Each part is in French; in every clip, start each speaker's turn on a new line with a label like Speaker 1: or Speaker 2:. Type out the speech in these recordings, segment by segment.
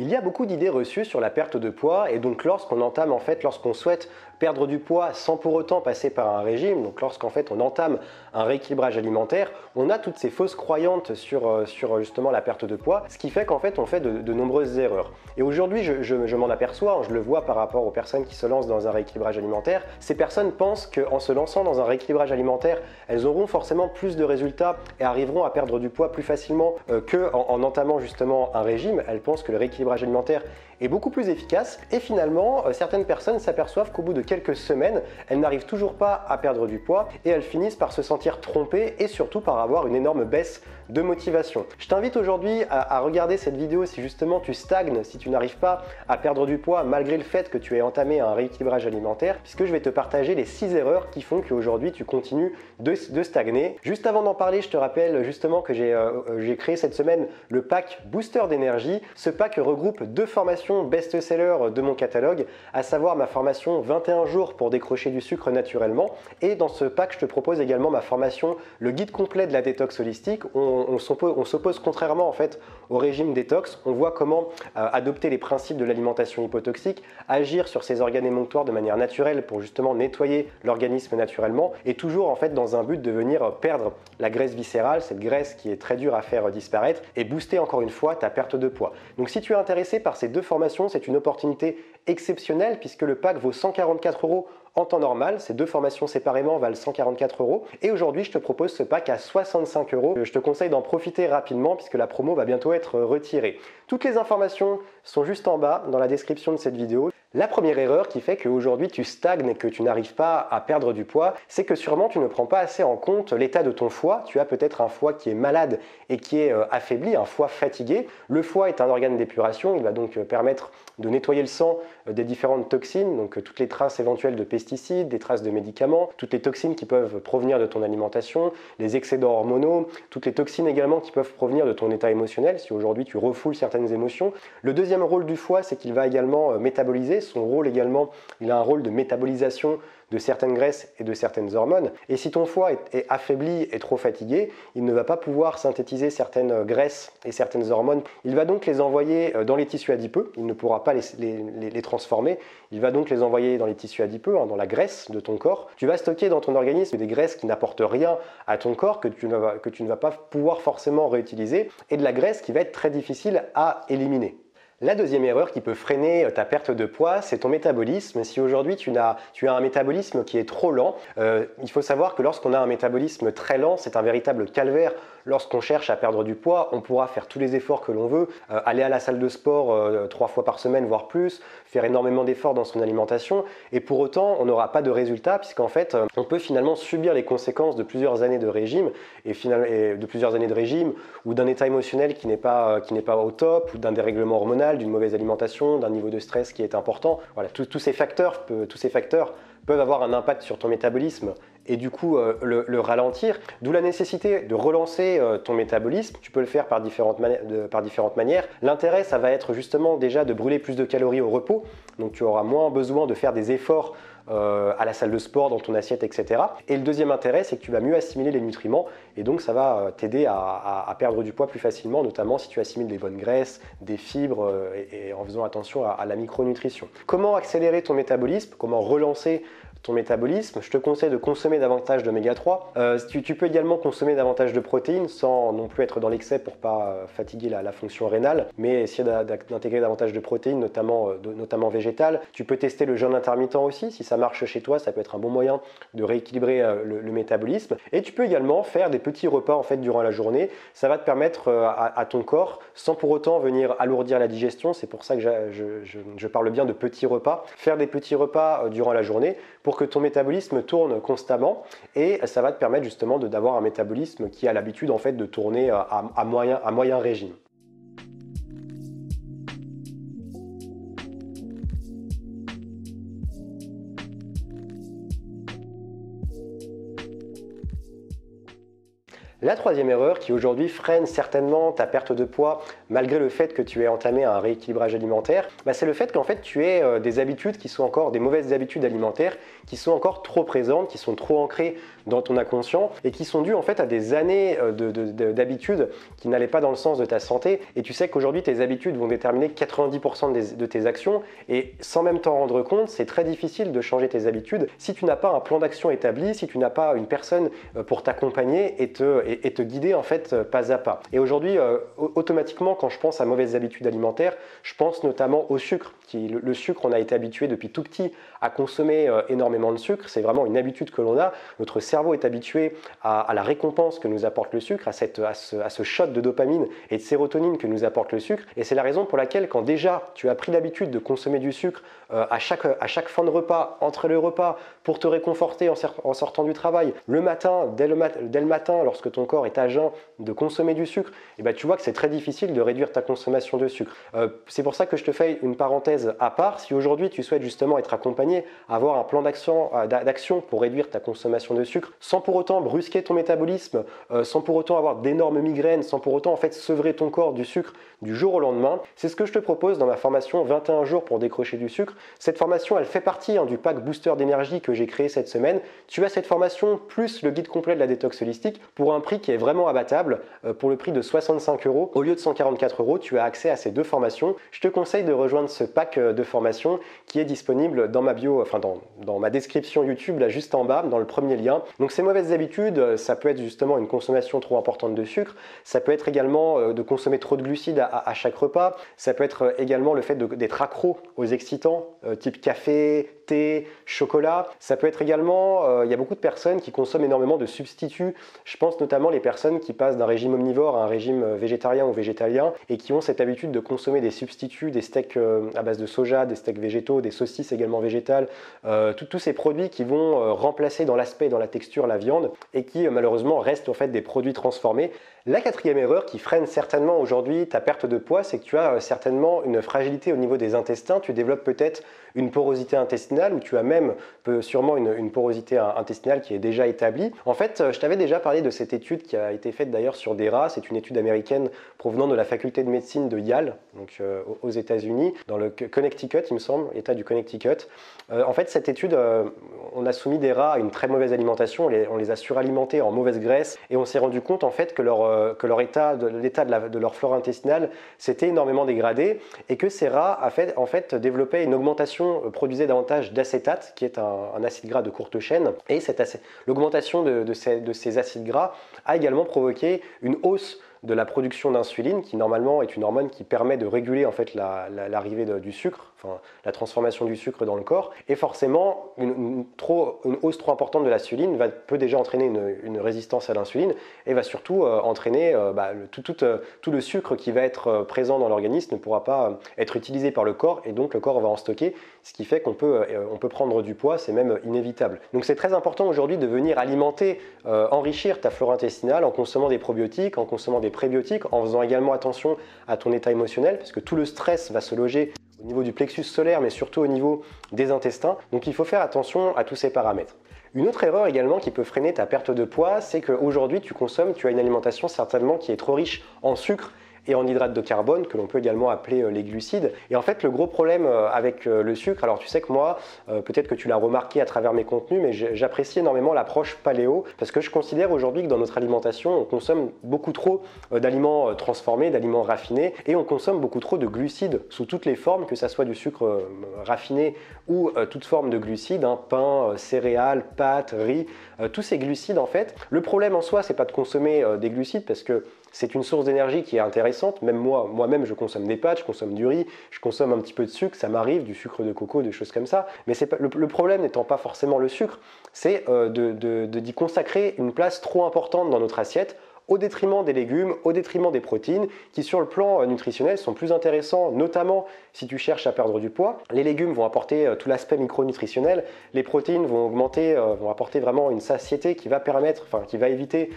Speaker 1: Il y a beaucoup d'idées reçues sur la perte de poids et donc lorsqu'on souhaite perdre du poids sans pour autant passer par un régime, donc lorsqu'en fait on entame un rééquilibrage alimentaire, on a toutes ces fausses croyances sur justement la perte de poids, ce qui fait qu'en fait on fait de nombreuses erreurs. Et aujourd'hui je m'en aperçois, je le vois par rapport aux personnes qui se lancent dans un rééquilibrage alimentaire, ces personnes pensent qu'en se lançant dans un rééquilibrage alimentaire, elles auront forcément plus de résultats et arriveront à perdre du poids plus facilement qu'en entamant justement un régime. Elles pensent que le rééquilibrage alimentaire est beaucoup plus efficace et finalement certaines personnes s'aperçoivent qu'au bout de quelques semaines, elles n'arrivent toujours pas à perdre du poids et elles finissent par se sentir trompées et surtout par avoir une énorme baisse de motivation. Je t'invite aujourd'hui à regarder cette vidéo si justement tu stagnes, si tu n'arrives pas à perdre du poids malgré le fait que tu aies entamé un rééquilibrage alimentaire, puisque je vais te partager les 6 erreurs qui font qu'aujourd'hui tu continues de stagner. Juste avant d'en parler, je te rappelle justement que j'ai créé cette semaine le pack Booster d'énergie. Ce pack regroupe 2 formations best-seller de mon catalogue, à savoir ma formation 21 jours pour décrocher du sucre naturellement. Et dans ce pack, je te propose également ma formation, le guide complet de la détox holistique. On s'oppose contrairement en fait au régime détox. On voit comment adopter les principes de l'alimentation hypotoxique, agir sur ses organes émonctoires de manière naturelle pour justement nettoyer l'organisme naturellement et toujours en fait dans un but de venir perdre la graisse viscérale, cette graisse qui est très dure à faire disparaître et booster encore une fois ta perte de poids. Donc si tu es intéressé par ces 2 formations, c'est une opportunité exceptionnelle puisque le pack vaut 144 € en temps normal. Ces 2 formations séparément valent 144 € et aujourd'hui je te propose ce pack à 65 €. Je te conseille d'en profiter rapidement puisque la promo va bientôt être retirée. Toutes les informations sont juste en bas dans la description de cette vidéo. La première erreur qui fait qu'aujourd'hui tu stagnes et que tu n'arrives pas à perdre du poids, c'est que sûrement tu ne prends pas assez en compte l'état de ton foie. Tu as peut-être un foie qui est malade et qui est affaibli, un foie fatigué. Le foie est un organe d'épuration, il va donc permettre de nettoyer le sang des différentes toxines, donc toutes les traces éventuelles de pesticides, des traces de médicaments, toutes les toxines qui peuvent provenir de ton alimentation, les excédents hormonaux, toutes les toxines également qui peuvent provenir de ton état émotionnel, si aujourd'hui tu refoules certaines émotions. Le deuxième rôle du foie, c'est qu'il va également métaboliser. Son rôle également, il a un rôle de métabolisation de certaines graisses et de certaines hormones. Et si ton foie est affaibli et trop fatigué, il ne va pas pouvoir synthétiser certaines graisses et certaines hormones. Il va donc les envoyer dans les tissus adipeux. Il ne pourra pas les transformer. Il va donc les envoyer dans les tissus adipeux, dans la graisse de ton corps. Tu vas stocker dans ton organisme des graisses qui n'apportent rien à ton corps, que tu ne vas pas pouvoir forcément réutiliser, et de la graisse qui va être très difficile à éliminer. La deuxième erreur qui peut freiner ta perte de poids, c'est ton métabolisme. Si aujourd'hui tu as un métabolisme qui est trop lent, il faut savoir que lorsqu'on a un métabolisme très lent, c'est un véritable calvaire. Lorsqu'on cherche à perdre du poids, on pourra faire tous les efforts que l'on veut, aller à la salle de sport 3 fois par semaine, voire plus, faire énormément d'efforts dans son alimentation, et pour autant, on n'aura pas de résultat, puisqu'en fait, on peut finalement subir les conséquences de plusieurs années de régime, ou d'un état émotionnel qui n'est pas au top, ou d'un dérèglement hormonal, d'une mauvaise alimentation, d'un niveau de stress qui est important. Voilà, tous ces facteurs peuvent avoir un impact sur ton métabolisme et du coup le ralentir, d'où la nécessité de relancer ton métabolisme. Tu peux le faire par différentes manières. L'intérêt, ça va être justement déjà de brûler plus de calories au repos, donc tu auras moins besoin de faire des efforts à la salle de sport, dans ton assiette, etc. Et le deuxième intérêt, c'est que tu vas mieux assimiler les nutriments et donc ça va t'aider à perdre du poids plus facilement, notamment si tu assimiles des bonnes graisses, des fibres et en faisant attention à la micronutrition. Comment accélérer ton métabolisme? Comment relancer ton métabolisme? Je te conseille de consommer davantage d'oméga 3. Tu peux également consommer davantage de protéines sans non plus être dans l'excès pour pas fatiguer la fonction rénale, mais essayer d'intégrer davantage de protéines, notamment végétales. Tu peux tester le jeûne intermittent aussi. Si ça marche chez toi, ça peut être un bon moyen de rééquilibrer le métabolisme. Et tu peux également faire des petits repas en fait durant la journée. Ça va te permettre à ton corps, sans pour autant venir alourdir la digestion. C'est pour ça que je parle bien de petits repas. Faire des petits repas durant la journée pour que ton métabolisme tourne constamment, et ça va te permettre justement d'avoir un métabolisme qui a l'habitude en fait de tourner à moyen régime. La troisième erreur qui aujourd'hui freine certainement ta perte de poids malgré le fait que tu aies entamé un rééquilibrage alimentaire, c'est le fait qu'en fait tu aies des habitudes qui sont encore des mauvaises habitudes alimentaires qui sont encore trop présentes, qui sont trop ancrées dans ton inconscient et qui sont dues en fait à des années d'habitudes qui n'allaient pas dans le sens de ta santé. Et tu sais qu'aujourd'hui tes habitudes vont déterminer 90% de tes actions et sans même t'en rendre compte, c'est très difficile de changer tes habitudes si tu n'as pas un plan d'action établi, si tu n'as pas une personne pour t'accompagner et te guider en fait pas à pas. Et aujourd'hui, automatiquement, quand je pense à mauvaises habitudes alimentaires, je pense notamment au sucre. Le sucre, on a été habitué depuis tout petit à consommer énormément de sucre. C'est vraiment une habitude que l'on a. Notre cerveau est habitué à la récompense que nous apporte le sucre, à ce shot de dopamine et de sérotonine que nous apporte le sucre. Et c'est la raison pour laquelle quand déjà tu as pris l'habitude de consommer du sucre à chaque fin de repas, entre les repas, pour te réconforter en sortant du travail, le matin, dès le matin, lorsque ton corps est à jeun, de consommer du sucre, et tu vois que c'est très difficile de réduire ta consommation de sucre. C'est pour ça que je te fais une parenthèse à part. Si aujourd'hui tu souhaites justement être accompagné, avoir un plan d'action pour réduire ta consommation de sucre, sans pour autant brusquer ton métabolisme, sans pour autant avoir d'énormes migraines, sans pour autant en fait sevrer ton corps du sucre du jour au lendemain, c'est ce que je te propose dans ma formation 21 jours pour décrocher du sucre. Cette formation, elle fait partie du pack booster d'énergie que j'ai créé cette semaine. Tu as cette formation plus le guide complet de la détox holistique pour un prix qui est vraiment abattable. Pour le prix de 65 € au lieu de 144 €, tu as accès à ces deux formations. Je te conseille de rejoindre ce pack de formation qui est disponible dans ma bio, enfin dans ma description YouTube, là juste en bas, dans le premier lien. Donc ces mauvaises habitudes, ça peut être justement une consommation trop importante de sucre, ça peut être également de consommer trop de glucides à chaque repas, ça peut être également le fait d'être accro aux excitants, type café, thé, chocolat. Ça peut être également, il y a beaucoup de personnes qui consomment énormément de substituts. Je pense notamment les personnes qui passent d'un régime omnivore à un régime végétarien ou végétalien et qui ont cette habitude de consommer des substituts, des steaks à base de soja, des steaks végétaux, des saucisses également végétales, tous ces produits qui vont remplacer dans l'aspect et dans la texture la viande et qui malheureusement restent en fait des produits transformés. La quatrième erreur qui freine certainement aujourd'hui ta perte de poids, c'est que tu as certainement une fragilité au niveau des intestins. Tu développes peut-être une porosité intestinale ou tu as même sûrement une porosité intestinale qui est déjà établie. En fait, je t'avais déjà parlé de cette étude qui a été faite d'ailleurs sur des rats. C'est une étude américaine provenant de la faculté de médecine de Yale, donc aux États-Unis, dans le Connecticut, il me semble, État du Connecticut. En fait, cette étude, on a soumis des rats à une très mauvaise alimentation, on les a suralimentés en mauvaise graisse et on s'est rendu compte en fait que l'état de leur flore intestinale s'était énormément dégradé et que ces rats en fait développaient une augmentation, produisaient davantage d'acétate qui est un acide gras de courte chaîne et l'augmentation de ces acides gras a également provoqué une hausse de la production d'insuline qui normalement est une hormone qui permet de réguler en fait l'arrivée du sucre, enfin la transformation du sucre dans le corps et forcément une hausse trop importante de l'insuline peut déjà entraîner une résistance à l'insuline et va surtout entraîner tout le sucre qui va être présent dans l'organisme ne pourra pas être utilisé par le corps et donc le corps va en stocker, ce qui fait qu'on peut prendre du poids, c'est même inévitable. Donc c'est très important aujourd'hui de venir alimenter, enrichir ta flore intestinale en consommant des probiotiques, en consommant des prébiotiques, en faisant également attention à ton état émotionnel parce que tout le stress va se loger au niveau du plexus solaire mais surtout au niveau des intestins. Donc il faut faire attention à tous ces paramètres. Une autre erreur également qui peut freiner ta perte de poids, c'est qu'aujourd'hui tu as une alimentation certainement qui est trop riche en sucre et en hydrates de carbone, que l'on peut également appeler les glucides. Et en fait, le gros problème avec le sucre, alors tu sais que moi, peut-être que tu l'as remarqué à travers mes contenus, mais j'apprécie énormément l'approche paléo, parce que je considère aujourd'hui que dans notre alimentation, on consomme beaucoup trop d'aliments transformés, d'aliments raffinés, et on consomme beaucoup trop de glucides sous toutes les formes, que ça soit du sucre raffiné ou toute forme de glucides, pain, céréales, pâtes, riz, tous ces glucides en fait. Le problème en soi, c'est pas de consommer des glucides, parce que c'est une source d'énergie qui est intéressante. Même moi-même, je consomme des pâtes, je consomme du riz, je consomme un petit peu de sucre, ça m'arrive, du sucre de coco, des choses comme ça. Mais le problème n'étant pas forcément le sucre, c'est d'y consacrer une place trop importante dans notre assiette au détriment des légumes, au détriment des protéines, qui sur le plan nutritionnel sont plus intéressants, notamment si tu cherches à perdre du poids. Les légumes vont apporter tout l'aspect micronutritionnel, les protéines vont augmenter, vont apporter vraiment une satiété qui va permettre, qui va éviter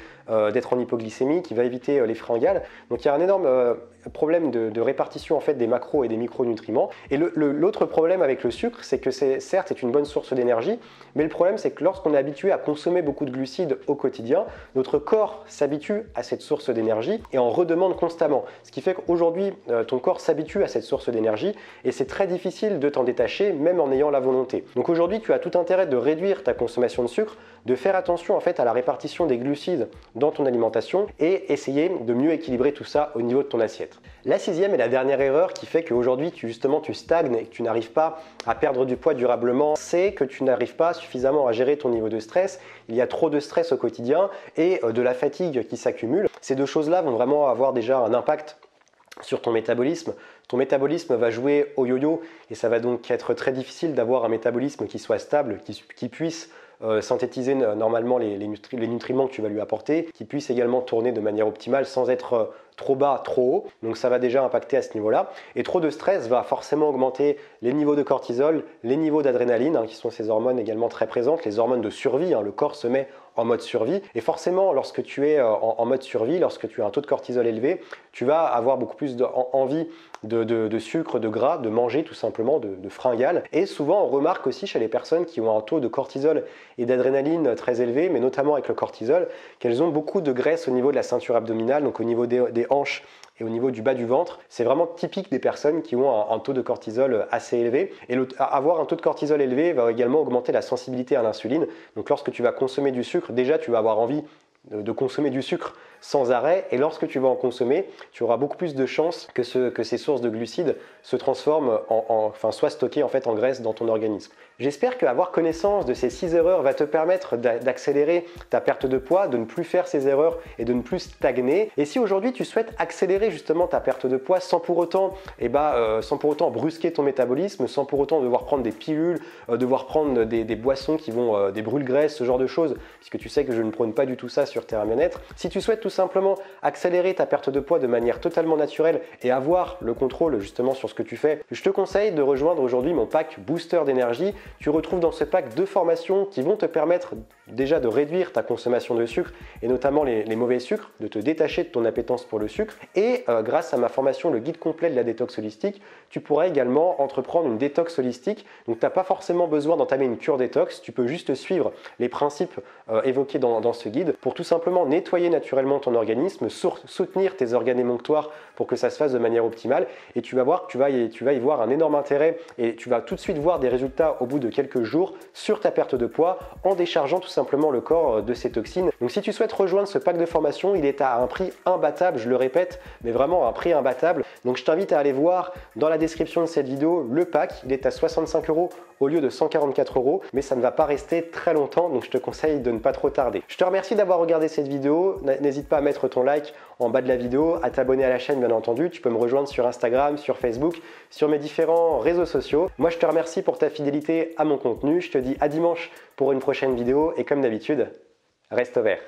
Speaker 1: d'être en hypoglycémie, qui va éviter les fringales. Donc il y a un énorme problème de répartition en fait des macros et des micronutriments. Et l'autre problème avec le sucre, c'est que certes c'est une bonne source d'énergie, mais le problème c'est que lorsqu'on est habitué à consommer beaucoup de glucides au quotidien, notre corps s'habitue à cette source d'énergie et en redemande constamment. Ce qui fait qu'aujourd'hui ton corps s'habitue à cette source d'énergie et c'est très difficile de t'en détacher même en ayant la volonté. Donc aujourd'hui tu as tout intérêt de réduire ta consommation de sucre, de faire attention en fait à la répartition des glucides dans ton alimentation et essayer de mieux équilibrer tout ça au niveau de ton assiette. La sixième et la dernière erreur qui fait qu'aujourd'hui tu stagnes et que tu n'arrives pas à perdre du poids durablement, c'est que tu n'arrives pas suffisamment à gérer ton niveau de stress. Il y a trop de stress au quotidien et de la fatigue qui s'accumule. Ces deux choses-là vont vraiment avoir déjà un impact sur ton métabolisme. Ton métabolisme va jouer au yo-yo et ça va donc être très difficile d'avoir un métabolisme qui soit stable, qui puisse synthétiser normalement les nutriments que tu vas lui apporter, qui puisse également tourner de manière optimale sans être trop bas, trop haut. Donc ça va déjà impacter à ce niveau-là. Et trop de stress va forcément augmenter les niveaux de cortisol, les niveaux d'adrénaline, qui sont ces hormones également très présentes, les hormones de survie. Le corps se met en mode survie. Et forcément, lorsque tu es en mode survie, lorsque tu as un taux de cortisol élevé, tu vas avoir beaucoup plus envie de sucre, de gras, de manger tout simplement, de fringales. Et souvent, on remarque aussi chez les personnes qui ont un taux de cortisol et d'adrénaline très élevé, mais notamment avec le cortisol, qu'elles ont beaucoup de graisse au niveau de la ceinture abdominale, donc au niveau des hanches et au niveau du bas du ventre. C'est vraiment typique des personnes qui ont un taux de cortisol assez élevé. Et avoir un taux de cortisol élevé va également augmenter la sensibilité à l'insuline. Donc lorsque tu vas consommer du sucre, déjà tu vas avoir envie de consommer du sucre sans arrêt, et lorsque tu vas en consommer, tu auras beaucoup plus de chances que ces sources de glucides se transforment soient stockées en fait en graisse dans ton organisme. J'espère qu'avoir connaissance de ces 6 erreurs va te permettre d'accélérer ta perte de poids, de ne plus faire ces erreurs et de ne plus stagner. Et si aujourd'hui tu souhaites accélérer justement ta perte de poids sans pour autant brusquer ton métabolisme, sans pour autant devoir prendre des pilules, devoir prendre des boissons qui vont des brûle-graisse, ce genre de choses, puisque tu sais que je ne prône pas du tout ça sur Terra Bien-être. Si tu souhaites tout simplement accélérer ta perte de poids de manière totalement naturelle et avoir le contrôle justement sur ce que tu fais, je te conseille de rejoindre aujourd'hui mon pack Booster d'énergie. Tu retrouves dans ce pack 2 formations qui vont te permettre déjà de réduire ta consommation de sucre et notamment les mauvais sucres, de te détacher de ton appétence pour le sucre. Et grâce à ma formation, le guide complet de la détox holistique, tu pourras également entreprendre une détox holistique. Donc tu n'as pas forcément besoin d'entamer une cure détox, tu peux juste suivre les principes évoqués dans ce guide pour tout simplement nettoyer naturellement ton organisme, soutenir tes organes émonctoires pour que ça se fasse de manière optimale. Et tu vas voir que tu vas y voir un énorme intérêt et tu vas tout de suite voir des résultats au bout de quelques jours sur ta perte de poids en déchargeant tout simplement le corps de ces toxines. Donc si tu souhaites rejoindre ce pack de formation, il est à un prix imbattable, je le répète, mais vraiment un prix imbattable. Donc je t'invite à aller voir dans la description de cette vidéo le pack, il est à 65 € au lieu de 144 €, mais ça ne va pas rester très longtemps, donc je te conseille de ne pas trop tarder. Je te remercie d'avoir regardé cette vidéo, n'hésite pas à mettre ton like en bas de la vidéo, à t'abonner à la chaîne bien entendu, tu peux me rejoindre sur Instagram, sur Facebook, sur mes différents réseaux sociaux. Moi je te remercie pour ta fidélité à mon contenu, je te dis à dimanche pour une prochaine vidéo et comme d'habitude, reste vert.